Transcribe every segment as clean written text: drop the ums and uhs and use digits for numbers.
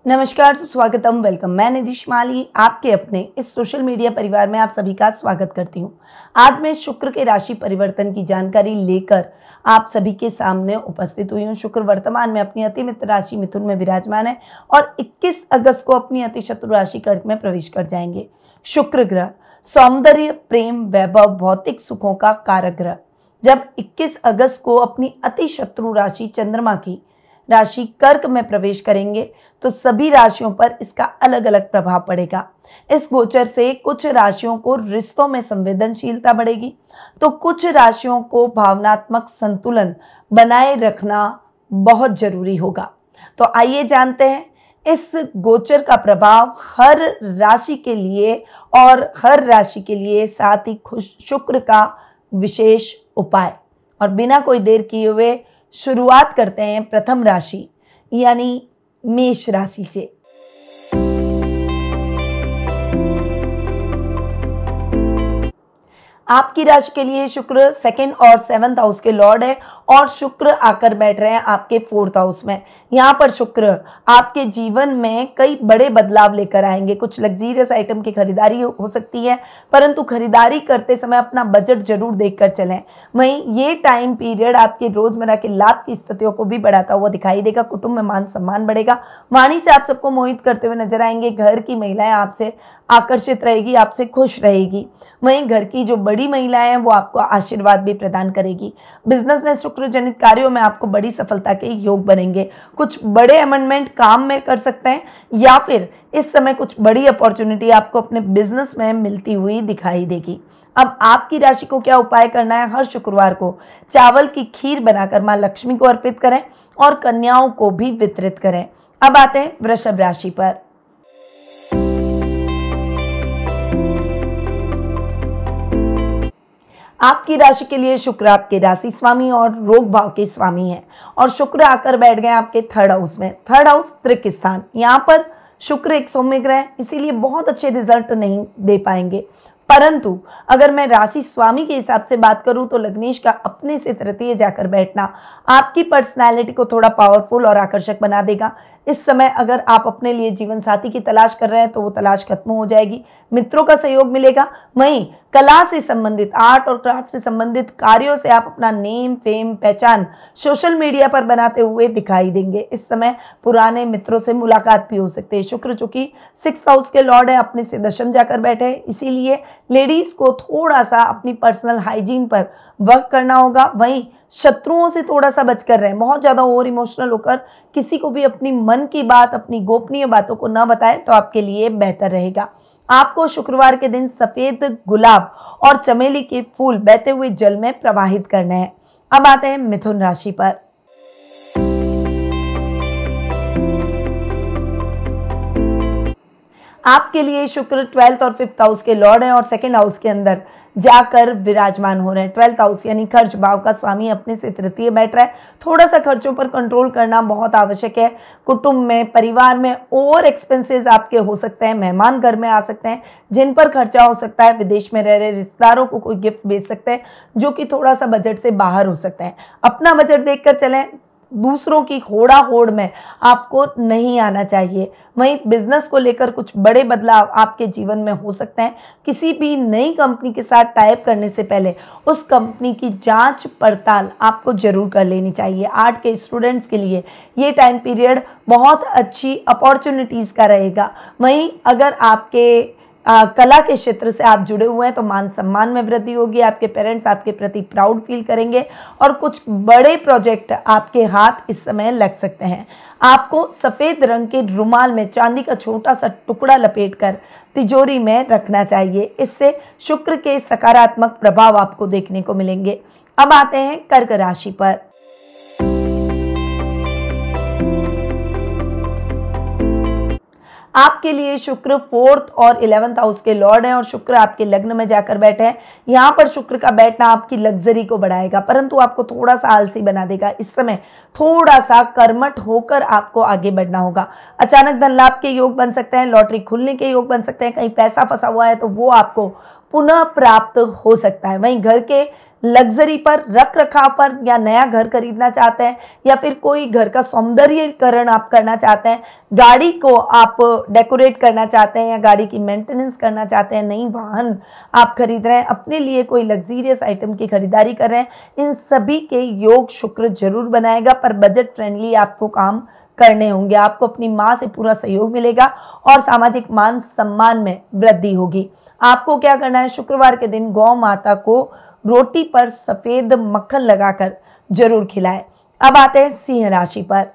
नमस्कार, सुस्वागतम, वेलकम। मैं निधि माली आपके अपने इस सोशल मीडिया परिवार में आप सभी का स्वागत करती हूँ। आज मैं शुक्र के राशि परिवर्तन की जानकारी लेकर आप सभी के सामने उपस्थित हुई हूँ। शुक्र वर्तमान में अपनी अति मित्र राशि मिथुन में विराजमान है और 21 अगस्त को अपनी अति शत्रु राशि कर्क में प्रवेश कर जाएंगे। शुक्र ग्रह सौंदर्य, प्रेम, वैभव, भौतिक सुखों का कारक ग्रह जब 21 अगस्त को अपनी अति शत्रु राशि चंद्रमा की राशि कर्क में प्रवेश करेंगे तो सभी राशियों पर इसका अलग अलग प्रभाव पड़ेगा। इस गोचर से कुछ राशियों को रिश्तों में संवेदनशीलता बढ़ेगी तो कुछ राशियों को भावनात्मक संतुलन बनाए रखना बहुत जरूरी होगा। तो आइए जानते हैं इस गोचर का प्रभाव हर राशि के लिए और हर राशि के लिए साथ ही शुक्र का विशेष उपाय। और बिना कोई देर किए हुए शुरुआत करते हैं प्रथम राशि यानी मेष राशि से। आपकी राशि के लिए शुक्र सेकंड और सेवंथ हाउस के लॉर्ड है और शुक्र आकर बैठ रहे हैं आपके फोर्थ हाउस में। यहाँ पर शुक्र आपके जीवन में कई बड़े बदलाव लेकर आएंगे। कुछ लग्जरियस आइटम की खरीदारी हो सकती है, परंतु खरीदारी करते समय अपना बजट जरूर देखकर चलें। वहीं ये टाइम पीरियड आपके रोजमर्रा के लाभ की स्थितियों को भी बढ़ाता हुआ दिखाई देगा। कुटुंब में मान सम्मान बढ़ेगा, वाणी से आप सबको मोहित करते हुए नजर आएंगे। घर की महिलाएं आपसे आकर्षित रहेगी, आपसे खुश रहेगी। वहीं घर की जो बड़ी महिलाएं हैं वो आपको आशीर्वाद भी प्रदान करेगी। बिजनेस में शुक्र जनित कार्यों में आपको बड़ी सफलता के योग बनेंगे। कुछ बड़े अमेंडमेंट काम में कर सकते हैं या फिर इस समय कुछ बड़ी अपॉर्चुनिटी आपको अपने बिजनेस में मिलती हुई दिखाई देगी। अब आपकी राशि को क्या उपाय करना है? हर शुक्रवार को चावल की खीर बनाकर मां लक्ष्मी को अर्पित करें और कन्याओं को भी वितरित करें। अब आते हैं वृषभ राशि पर। आपकी राशि के लिए शुक्र आपके राशि स्वामी और रोग भाव के स्वामी हैं और शुक्र आकर बैठ गए आपके थर्ड हाउस में। थर्ड हाउस त्रिक स्थान। यहाँ पर शुक्र एक सौम्य ग्रह है, इसीलिए बहुत अच्छे रिजल्ट नहीं दे पाएंगे। परंतु अगर मैं राशि स्वामी के हिसाब से बात करूं तो लग्नेश का अपने से तृतीय जाकर बैठना आपकी पर्सनैलिटी को थोड़ा पावरफुल और आकर्षक बना देगा। इस समय अगर आप अपने लिए जीवन साथी की तलाश कर रहे हैं तो वो तलाश खत्म हो जाएगी, मित्रों का सहयोग मिलेगा। वहीं कला से संबंधित, आर्ट और क्राफ्ट से संबंधित कार्यों से आप अपना नेम, फेम, पहचान सोशल मीडिया पर बनाते हुए दिखाई देंगे। इस समय पुराने मित्रों से मुलाकात भी हो सकती है। शुक्र चूंकि 6th हाउस के लॉर्ड है, अपने से दशम जाकर बैठे हैं, इसीलिए लेडीज को थोड़ा सा अपनी पर्सनल हाइजीन पर वर्क करना होगा। वहीं शत्रुओं से थोड़ा सा बचकर रहें। बहुत ज्यादा ओवर इमोशनल होकर किसी को भी अपनी मन की बात, अपनी गोपनीय बातों को न बताएं तो आपके लिए बेहतर रहेगा। आपको शुक्रवार के दिन सफेद गुलाब और चमेली के फूल बहते हुए जल में प्रवाहित करने हैं। अब आते हैं मिथुन राशि पर। आपके लिए शुक्र 12th और 5th हाउस के लॉर्ड हैं और 2nd हाउस के अंदर जाकर विराजमान हो रहे हैं। 12th हाउस यानी खर्च भाव का स्वामी अपने से तृतीय बैठ रहा है। थोड़ा सा खर्चों पर कंट्रोल करना बहुत आवश्यक है। कुटुंब में, परिवार में ओवर एक्सपेंसेस आपके हो सकते हैं, मेहमान घर में आ सकते हैं जिन पर खर्चा हो सकता है। विदेश में रह रहे रिश्तेदारों को कोई गिफ्ट भेज सकते हैं जो कि थोड़ा सा बजट से बाहर हो सकता है। अपना बजट देखकर चलें, दूसरों की होड़ा होड़ में आपको नहीं आना चाहिए। वहीं बिजनेस को लेकर कुछ बड़े बदलाव आपके जीवन में हो सकते हैं। किसी भी नई कंपनी के साथ टाइप करने से पहले उस कंपनी की जांच पड़ताल आपको जरूर कर लेनी चाहिए। आर्ट के स्टूडेंट्स के लिए ये टाइम पीरियड बहुत अच्छी अपॉर्चुनिटीज का रहेगा। वहीं अगर आपके कला के क्षेत्र से आप जुड़े हुए हैं तो मान सम्मान में वृद्धि होगी। आपके पेरेंट्स आपके प्रति प्राउड फील करेंगे और कुछ बड़े प्रोजेक्ट आपके हाथ इस समय लग सकते हैं। आपको सफेद रंग के रुमाल में चांदी का छोटा सा टुकड़ा लपेटकर तिजोरी में रखना चाहिए। इससे शुक्र के सकारात्मक प्रभाव आपको देखने को मिलेंगे। अब आते हैं कर्क राशि पर। आपके लिए शुक्र 4th और 11th हाउस के लॉर्ड हैं और शुक्र आपके लग्न में जाकर बैठे हैं। यहाँ पर शुक्र का बैठना आपकी लग्जरी को बढ़ाएगा परंतु आपको थोड़ा सा आलसी बना देगा। इस समय थोड़ा सा कर्मठ होकर आपको आगे बढ़ना होगा। अचानक धन लाभ के योग बन सकते हैं, लॉटरी खुलने के योग बन सकते हैं, कहीं पैसा फंसा हुआ है तो वो आपको पुनः प्राप्त हो सकता है। वहीं घर के लग्जरी पर, रख रखाव पर, या नया घर खरीदना चाहते हैं, या फिर कोई घर का सौंदर्यीकरण आप करना चाहते हैं, गाड़ी को आप डेकोरेट करना चाहते हैं या गाड़ी की मेंटेनेंस करना चाहते हैं, नई वाहन आप खरीद रहे हैं, अपने लिए कोई लग्जीरियस आइटम की खरीदारी कर रहे हैं, इन सभी के योग शुक्र जरूर बनाएगा। पर बजट फ्रेंडली आपको काम करने होंगे। आपको अपनी माँ से पूरा सहयोग मिलेगा और सामाजिक मान सम्मान में वृद्धि होगी। आपको क्या करना है, शुक्रवार के दिन गौ माता को रोटी पर सफेद मक्खन लगाकर जरूर खिलाएं। अब आते हैं सिंह राशि पर।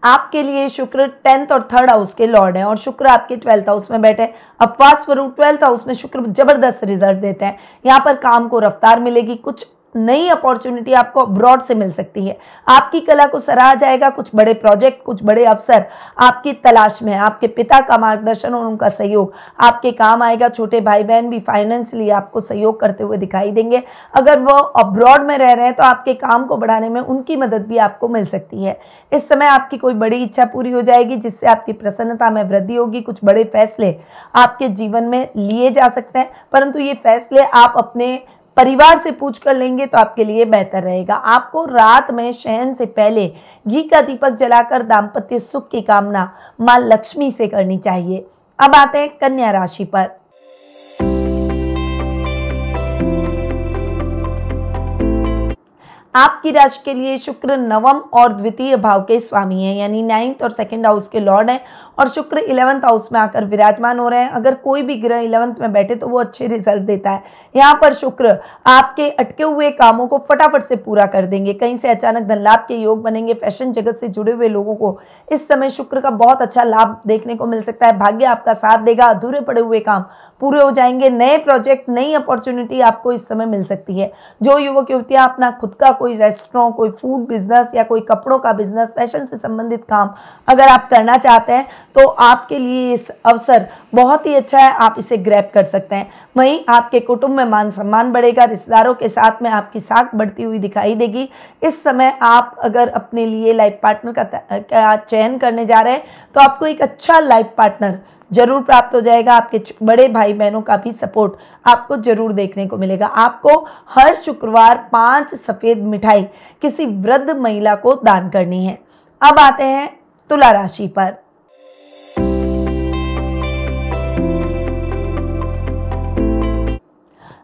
आपके लिए शुक्र 10th और 3rd हाउस के लॉर्ड हैं और शुक्र आपके 12th हाउस में बैठे। अपवाद स्वरूप 12th हाउस में शुक्र जबरदस्त रिजल्ट देते हैं। यहाँ पर काम को रफ्तार मिलेगी, कुछ नई अपॉर्चुनिटी आपको अब्रॉड से मिल सकती है। आपकी कला को सराहा जाएगा, कुछ बड़े प्रोजेक्ट, कुछ बड़े अवसर आपकी तलाश में है। आपके पिता का मार्गदर्शन और उनका सहयोग आपके काम आएगा। छोटे भाई बहन भी फाइनेंशियली आपको सहयोग करते हुए दिखाई देंगे। अगर वो अब्रॉड में रह रहे हैं तो आपके काम को बढ़ाने में उनकी मदद भी आपको मिल सकती है। इस समय आपकी कोई बड़ी इच्छा पूरी हो जाएगी जिससे आपकी प्रसन्नता में वृद्धि होगी। कुछ बड़े फैसले आपके जीवन में लिए जा सकते हैं, परंतु ये फैसले आप अपने परिवार से पूछ कर लेंगे तो आपके लिए बेहतर रहेगा। आपको रात में शयन से पहले घी का दीपक जलाकर दाम्पत्य सुख की कामना मां लक्ष्मी से करनी चाहिए। अब आते हैं कन्या राशि पर। आपकी राशि के लिए शुक्र नवम और द्वितीय भाव के स्वामी हैं, यानी 9th और 2nd हाउस के लॉर्ड हैं और शुक्र 11th हाउस में आकर विराजमान हो रहे हैं। अगर कोई भी ग्रह 11th में बैठे तो वो अच्छे रिजल्ट देता है। यहाँ पर शुक्र आपके अटके हुए कामों को फटाफट से पूरा कर देंगे। कहीं से अचानक धन लाभ के योग बनेंगे। फैशन जगत से जुड़े हुए लोगों को इस समय शुक्र का बहुत अच्छा लाभ देखने को मिल सकता है। भाग्य आपका साथ देगा, अधूरे पड़े हुए काम पूरे हो जाएंगे। नए प्रोजेक्ट, नई अपॉर्चुनिटी आपको इस समय मिल सकती है। जो युवक युवतियां अपना खुद का कोई रेस्टोरेंट, कोई फूड बिजनेस या कोई कपड़ों का बिजनेस, फैशन से संबंधित काम अगर आप करना चाहते हैं तो आपके लिए इस अवसर बहुत ही अच्छा है, आप इसे ग्रैब कर सकते हैं। वहीं आपके कुटुंब में मान सम्मान बढ़ेगा। रिश्तेदारों के साथ में आपकी साख बढ़ती हुई दिखाई देगी। इस समय आप अगर अपने लिए लाइफ पार्टनर का चयन करने जा रहे हैं तो आपको एक अच्छा लाइफ पार्टनर जरूर प्राप्त हो जाएगा। आपके बड़े भाई बहनों का भी सपोर्ट आपको जरूर देखने को मिलेगा। आपको हर शुक्रवार 5 सफेद मिठाई किसी वृद्ध महिला को दान करनी है। अब आते हैं तुला राशि पर।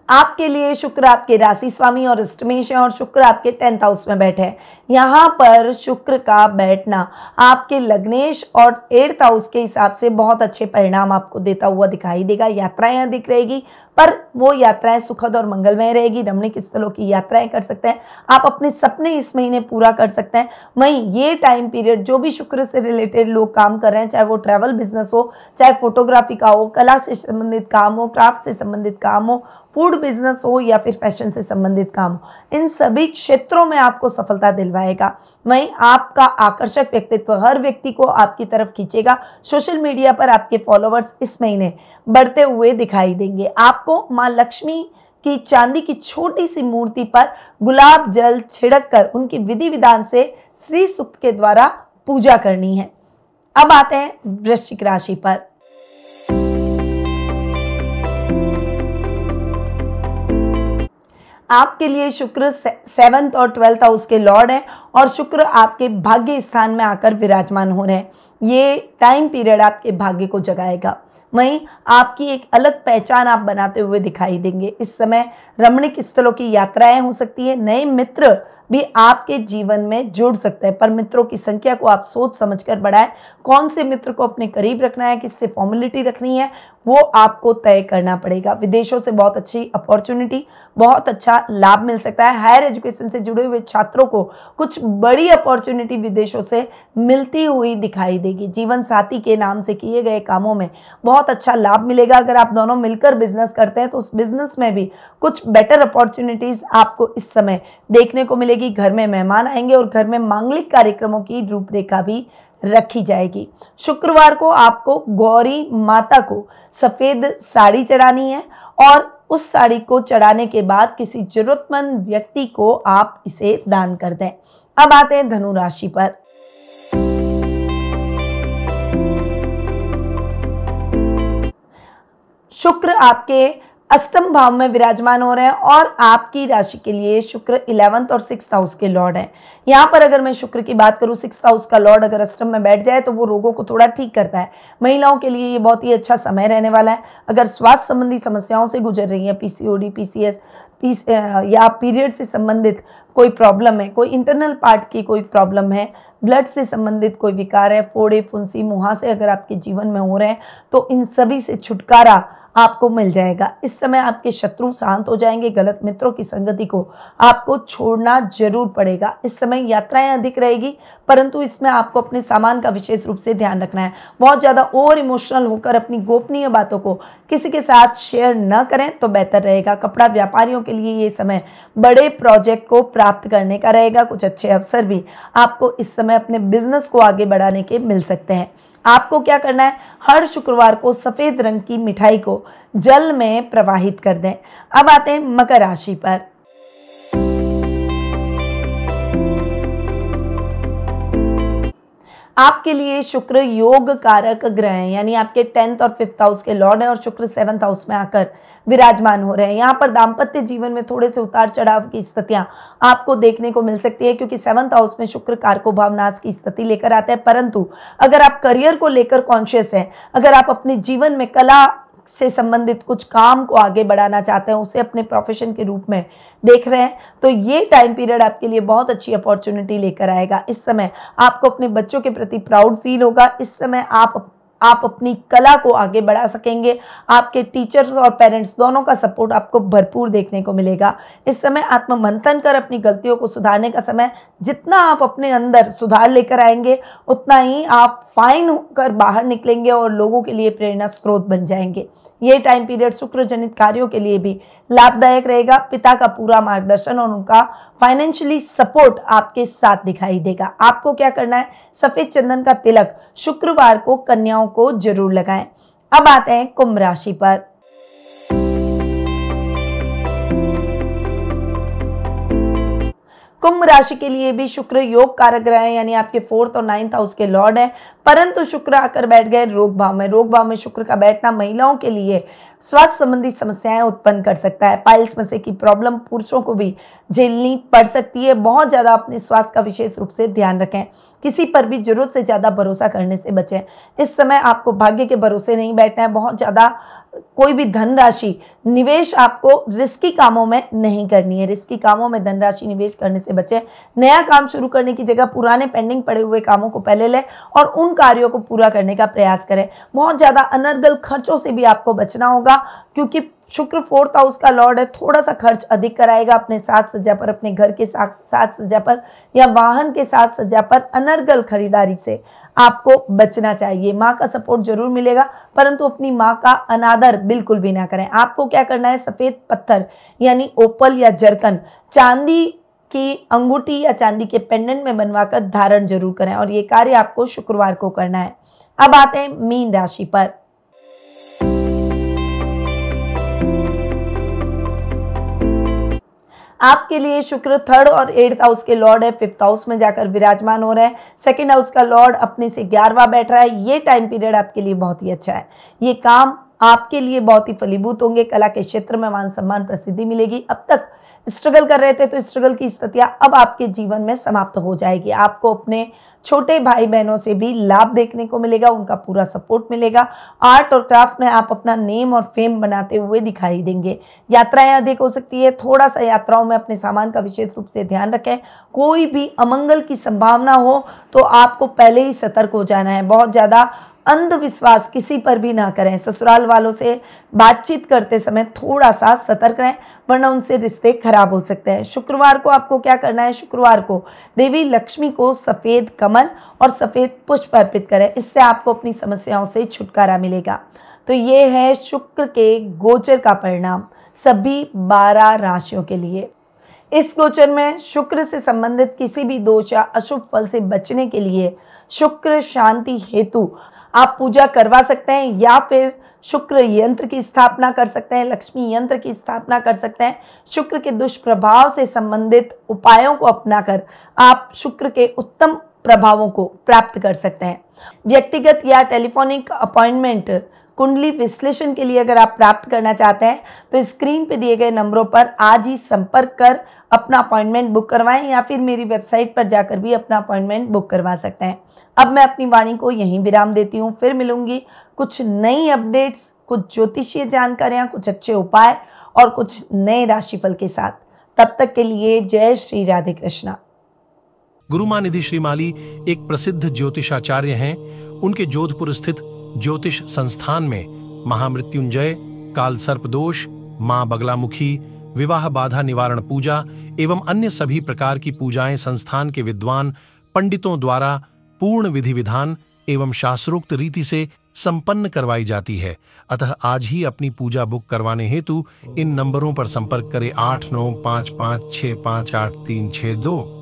आपके लिए शुक्र आपके राशि स्वामी और अष्टमेश है और शुक्र आपके 10th हाउस में बैठे हैं। यहाँ पर शुक्र का बैठना आपके लग्नेश और 8th हाउस के हिसाब से बहुत अच्छे परिणाम आपको देता हुआ दिखाई देगा। यात्राएं यहाँ दिख रहेगी, पर वो यात्राएं सुखद और मंगलमय रहेगी। रमणीक स्थलों की यात्राएं कर सकते हैं। आप अपने सपने इस महीने पूरा कर सकते हैं। वहीं ये टाइम पीरियड जो भी शुक्र से रिलेटेड लोग काम कर रहे हैं, चाहे वो ट्रैवल बिजनेस हो, चाहे फोटोग्राफी का हो, कला से संबंधित काम हो, क्राफ्ट से संबंधित काम हो, फूड बिजनेस हो या फिर फैशन से संबंधित काम हो, इन सभी क्षेत्रों में आपको सफलता दिलवाएगा। वहीं आपका आकर्षक व्यक्तित्व हर व्यक्ति को आपकी तरफ खींचेगा। सोशल मीडिया पर आपके फॉलोअर्स इस महीने बढ़ते हुए दिखाई देंगे। आपको मां लक्ष्मी की चांदी की छोटी सी मूर्ति पर गुलाब जल छिड़क कर उनकी विधि विधान से श्री सूक्त के द्वारा पूजा करनी है। अब आते हैं वृश्चिक राशि पर। आपके लिए शुक्र 7th और 12th हाउस के लॉर्ड हैं और शुक्र आपके भाग्य स्थान में आकर विराजमान हो रहे हैं। ये टाइम पीरियड आपके भाग्य को जगाएगा। वहीं आपकी एक अलग पहचान आप बनाते हुए दिखाई देंगे। इस समय रमणीक स्थलों की यात्राएं हो सकती है। नए मित्र भी आपके जीवन में जुड़ सकते हैं, पर मित्रों की संख्या को आप सोच समझकर बढ़ाएं। कौन से मित्र को अपने करीब रखना है, किससे फॉर्मेलिटी रखनी है, वो आपको तय करना पड़ेगा। विदेशों से बहुत अच्छी अपॉर्चुनिटी, बहुत अच्छा लाभ मिल सकता है। हायर एजुकेशन से जुड़े हुए छात्रों को कुछ बड़ी अपॉर्चुनिटी विदेशों से मिलती हुई दिखाई देगी। जीवन साथी के नाम से किए गए कामों में बहुत अच्छा लाभ मिलेगा। अगर आप दोनों मिलकर बिजनेस करते हैं तो उस बिजनेस में भी कुछ बेटर अपॉर्चुनिटीज आपको इस समय देखने को मिलेगी। घर में मेहमान आएंगे और घर में मांगलिक कार्यक्रमों की रूपरेखा भी रखी जाएगी। शुक्रवार को आपको गौरी माता को सफेद साड़ी चढ़ानी है और उस साड़ी को चढ़ाने के बाद किसी जरूरतमंद व्यक्ति को आप इसे दान कर दें। अब आते हैं धनु राशि पर। शुक्र आपके अष्टम भाव में विराजमान हो रहे हैं और आपकी राशि के लिए शुक्र 11th और 6th हाउस के लॉर्ड हैं। यहाँ पर अगर मैं शुक्र की बात करूँ, 6th हाउस का लॉर्ड अगर अष्टम में बैठ जाए तो वो रोगों को थोड़ा ठीक करता है। महिलाओं के लिए ये बहुत ही अच्छा समय रहने वाला है। अगर स्वास्थ्य संबंधी समस्याओं से गुजर रही है, पीसीओडी, पीसीएस या पीरियड से संबंधित कोई प्रॉब्लम है, कोई इंटरनल पार्ट की कोई प्रॉब्लम है, ब्लड से संबंधित कोई विकार है, फोड़े, फुंसी, मुहासे अगर आपके जीवन में हो रहे हैं तो इन सभी से छुटकारा आपको मिल जाएगा। इस समय आपके शत्रु शांत हो जाएंगे। गलत मित्रों की संगति को आपको छोड़ना जरूर पड़ेगा। इस समय यात्राएं अधिक रहेगी, परंतु इसमें आपको अपने सामान का विशेष रूप से ध्यान रखना है। बहुत ज़्यादा ओवर इमोशनल होकर अपनी गोपनीय बातों को किसी के साथ शेयर न करें तो बेहतर रहेगा। कपड़ा व्यापारियों के लिए ये समय बड़े प्रोजेक्ट को प्राप्त करने का रहेगा। कुछ अच्छे अवसर भी आपको इस समय अपने बिजनेस को आगे बढ़ाने के मिल सकते हैं। आपको क्या करना है, हर शुक्रवार को सफेद रंग की मिठाई को जल में प्रवाहित कर दें। अब आते हैं मकर राशि पर। आपके लिए शुक्र योग कारक ग्रह हैं, यानी आपके 10th और 5th हाउस के लॉर्ड हैं और शुक्र 7th हाउस में आकर विराजमान हो रहे हैं। यहाँ पर दाम्पत्य जीवन में थोड़े से उतार चढ़ाव की स्थितियां आपको देखने को मिल सकती है, क्योंकि 7th हाउस में शुक्र कारको भाव नाश की स्थिति लेकर आते हैं। परंतु अगर आप करियर को लेकर कॉन्शियस हैं, अगर आप अपने जीवन में कला से संबंधित कुछ काम को आगे बढ़ाना चाहते हैं, उसे अपने प्रोफेशन के रूप में देख रहे हैं, तो ये टाइम पीरियड आपके लिए बहुत अच्छी अपॉर्चुनिटी लेकर आएगा। इस समय आपको अपने बच्चों के प्रति प्राउड फील होगा। इस समय आप अपनी कला को आगे बढ़ा सकेंगे। आपके टीचर्स और पेरेंट्स दोनों का सपोर्ट आपको भरपूर देखने को मिलेगा। इस समय आत्ममंथन कर अपनी गलतियों को सुधारने का समय। जितना आप अपने अंदर सुधार लेकर आएंगे उतना ही आप फाइन होकर बाहर निकलेंगे और लोगों के लिए प्रेरणा स्रोत बन जाएंगे। ये टाइम पीरियड शुक्र जनित कार्यों के लिए भी लाभदायक रहेगा। पिता का पूरा मार्गदर्शन और उनका फाइनेंशियली सपोर्ट आपके साथ दिखाई देगा। आपको क्या करना है, सफेद चंदन का तिलक शुक्रवार को कन्याओं को जरूर लगाएं। अब आते हैं कुंभ राशि पर। कुंभ राशि के लिए भी शुक्र योग कारक ग्रह है, यानी आपके 4th और 9th हाउस के लॉर्ड है। परंतु शुक्र आकर बैठ गए रोग भाव में। रोग भाव में शुक्र का बैठना महिलाओं के लिए स्वास्थ्य संबंधी समस्याएं उत्पन्न कर सकता है। पाइल्स में से की प्रॉब्लम पुरुषों को भी झेलनी पड़ सकती है। बहुत ज्यादा अपने स्वास्थ्य का विशेष रूप से ध्यान रखें। किसी पर भी जरूरत से ज्यादा भरोसा करने से बचें। इस समय आपको भाग्य के भरोसे नहीं बैठना है। बहुत ज्यादा कोई भी धनराशि निवेश आपको रिस्की कामों में नहीं करनी है। रिस्की कामों में धनराशि निवेश करने से बचें। नया काम शुरू करने की जगह पुराने पेंडिंग पड़े हुए कामों को पहले लें और उन कार्यों को पूरा करने का प्रयास करें। बहुत ज्यादा अनर्गल खर्चों से भी आपको बचना होगा, क्योंकि शुक्र 4th हाउस का लॉर्ड है। थोड़ा सा खर्च अधिक कराएगा अपने साज सज्जा पर, अपने घर के साज सज्जा पर या वाहन के साज सज्जा पर। अनर्गल खरीदारी से आपको बचना चाहिए। माँ का सपोर्ट जरूर मिलेगा, परंतु अपनी माँ का अनादर बिल्कुल भी ना करें। आपको क्या करना है, सफेद पत्थर यानी ओपल या जरकन चांदी की अंगूठी या चांदी के पेंडेंट में बनवाकर धारण जरूर करें और ये कार्य आपको शुक्रवार को करना है। अब आते हैं मीन राशि पर। आपके लिए शुक्र 3rd और 8th हाउस के लॉर्ड है। 5th हाउस में जाकर विराजमान हो रहे हैं। 2nd हाउस का लॉर्ड अपने से 11वां बैठ रहा है। ये टाइम पीरियड आपके लिए बहुत ही अच्छा है। ये काम आपके लिए बहुत ही फलीभूत होंगे। कला के क्षेत्र में मान सम्मान प्रसिद्धि मिलेगी। अब तक स्ट्रगल कर रहे थे तो स्ट्रगल की स्थितियां अब आपके जीवन में समाप्त हो जाएगी। आपको अपने छोटे भाई बहनों से भी लाभ देखने को मिलेगा, उनका पूरा सपोर्ट मिलेगा। आर्ट और क्राफ्ट में आप अपना नेम और फेम बनाते हुए दिखाई देंगे। यात्राएं अधिक हो सकती है। थोड़ा सा यात्राओं में अपने सामान का विशेष रूप से ध्यान रखें। कोई भी अमंगल की संभावना हो तो आपको पहले ही सतर्क हो जाना है। बहुत ज़्यादा अंधविश्वास किसी पर भी ना करें। ससुराल वालों से बातचीत करते समय थोड़ा सा सतर्क रहें, वरना उनसे रिश्ते खराब हो सकते हैं। शुक्रवार को आपको क्या करना है, शुक्रवार को देवी लक्ष्मी को सफ़ेद कमल और सफ़ेद पुष्प अर्पित करें। इससे आपको अपनी समस्याओं से छुटकारा मिलेगा। तो ये है शुक्र के गोचर का परिणाम सभी 12 राशियों के लिए। इस गोचर में शुक्र से संबंधित किसी भी दोष या अशुभ फल से बचने के लिए शुक्र शांति हेतु आप पूजा करवा सकते हैं या फिर शुक्र यंत्र की स्थापना कर सकते हैं, लक्ष्मी यंत्र की स्थापना कर सकते हैं। शुक्र के दुष्प्रभाव से संबंधित उपायों को अपनाकर आप शुक्र के उत्तम प्रभावों को प्राप्त कर सकते हैं। व्यक्तिगत या टेलीफोनिक अपॉइंटमेंट कुंडली विश्लेषण के लिए अगर आप प्राप्त करना चाहते हैं तो स्क्रीन पे दिए गए नंबरों पर आज ही संपर्क कर अपना अपॉइंटमेंट बुक करवाएं या फिर मेरी वेबसाइट पर जाकर भी अपना अपॉइंटमेंट बुक करवा सकते हैं। अब मैं अपनी वाणी को यहीं विराम देती हूँ। फिर मिलूंगी कुछ नई अपडेट्स, कुछ ज्योतिषीय जानकारियाँ, कुछ अच्छे उपाय और कुछ नए राशिफल के साथ। तब तक के लिए जय श्री राधे कृष्णा। गुरुमां निधि श्रीमाली एक प्रसिद्ध ज्योतिषाचार्य हैं। उनके जोधपुर स्थित ज्योतिष संस्थान में महामृत्युंजय, काल सर्प दोष, मां बगलामुखी, विवाह बाधा निवारण पूजा एवं अन्य सभी प्रकार की पूजाएं संस्थान के विद्वान पंडितों द्वारा पूर्ण विधि विधान एवं शास्त्रोक्त रीति से संपन्न करवाई जाती है। अतः आज ही अपनी पूजा बुक करवाने हेतु इन नंबरों पर संपर्क करें 8955658362।